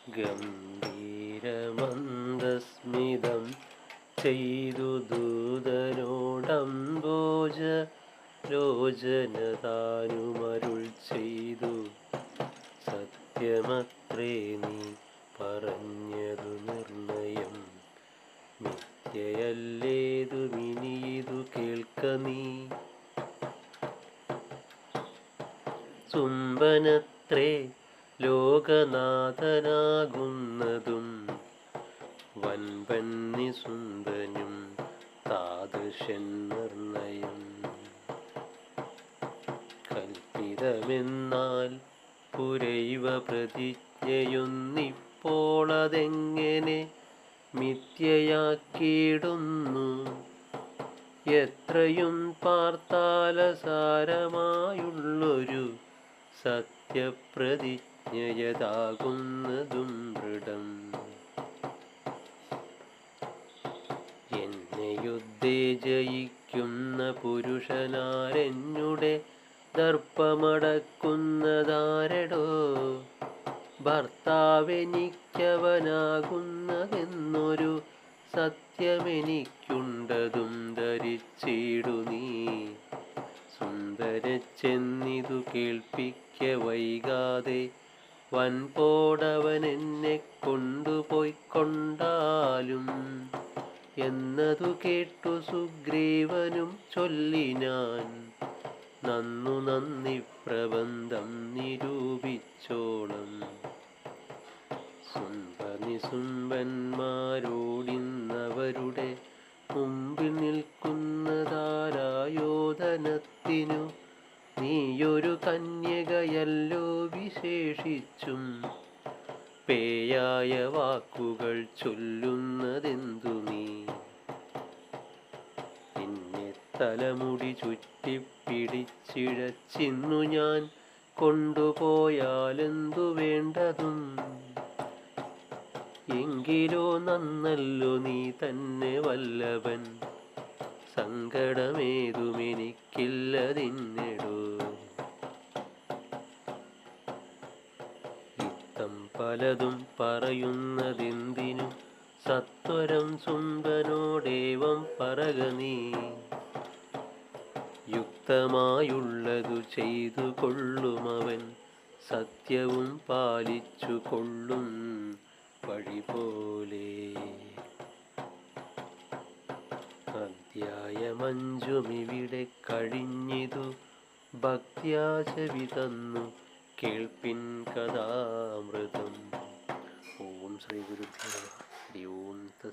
ഗംഭീരമന്ദസ്മിതം ചെയ്തു ദൂതനോടംബോജ ലോചനതാനുമരുൾ ചെയ്തു. സത്യമത്രേ നീ പറഞ്ഞതു നിർണയം, മിഥ്യയല്ലേതുമിനിയിതു കേൾക്ക നീ. സുംബനത്രേ ലോകനാഥനാകുന്നതും, വൻപൻ നിസുംബനും താദൃശൻ നിർണയം. കൽപ്പിതമെന്നാൽ പുരൈവ പ്രതിജ്ഞയൊന്നിപ്പോളതെങ്ങനെ മിഥ്യയാക്കിയിടുന്നു. എത്രയും പാർത്താലസാരമായുള്ളൊരു സത്യപ്രതിജ്ഞയതാകുന്നതും ദൃഢം. എന്നെയുദ്ദേജയിക്കുന്ന പുരുഷനാരെന്നുടെ ദർപ്പമടക്കുന്നതാരെടോ. ഭർത്താവെനിക്കവനാകുന്നതെന്നൊരു സത്യമെനിക്കുണ്ടതും ധരിച്ചിടു നീ. സുന്ദരച്ചെന്നിതു കേൾപ്പിക്ക വൈകാതെ, വൻപോടവനെന്നെ കൊണ്ടുപോയിക്കൊണ്ടാലും എന്നതു കേട്ടു സുഗ്രീവനും ചൊല്ലിനാൻ. നന്നു നന്ദി പ്രബന്ധം നിരൂപിച്ചോളം. സുംബനിസുംബന്മാരോടിന്നവരുടെ മുമ്പിൽ നിൽക്കുന്നതാരായോധനത്തിനു നീയൊരു കന്യകയല്ലോ വിശേഷിച്ചും പേയായ വാക്കുകൾ ചൊല്ലുന്നതെന്തു നീ. നിന്നെ തലമുടി ചുറ്റിപ്പിടിച്ചിഴച്ചിന്നു ഞാൻ കൊണ്ടുപോയാലെന്തു വേണ്ടതും. എങ്കിലോ നന്നല്ലോ നീ തന്നെ വല്ലഭൻ, സങ്കടമേതുമെനിക്കില്ലതിന്നെടോ. ഇത്തം പലതും പറയുന്നതെന്തിനു, സത്വരം സുംബനോടേവം പറക നീ. യുക്തമായുള്ളതു ചെയ്തു കൊള്ളുമവൻ, സത്യവും പാലിച്ചു കൊള്ളും വഴി പോലെ. അധ്യായമഞ്ചുമിവിടെ കഴിഞ്ഞിതു, ഭക്ത്യാ ചെവിതന്നു കേൾപ്പിൻ കഥാമൃതം. ഓം ശ്രീ ഗുരുദേവ.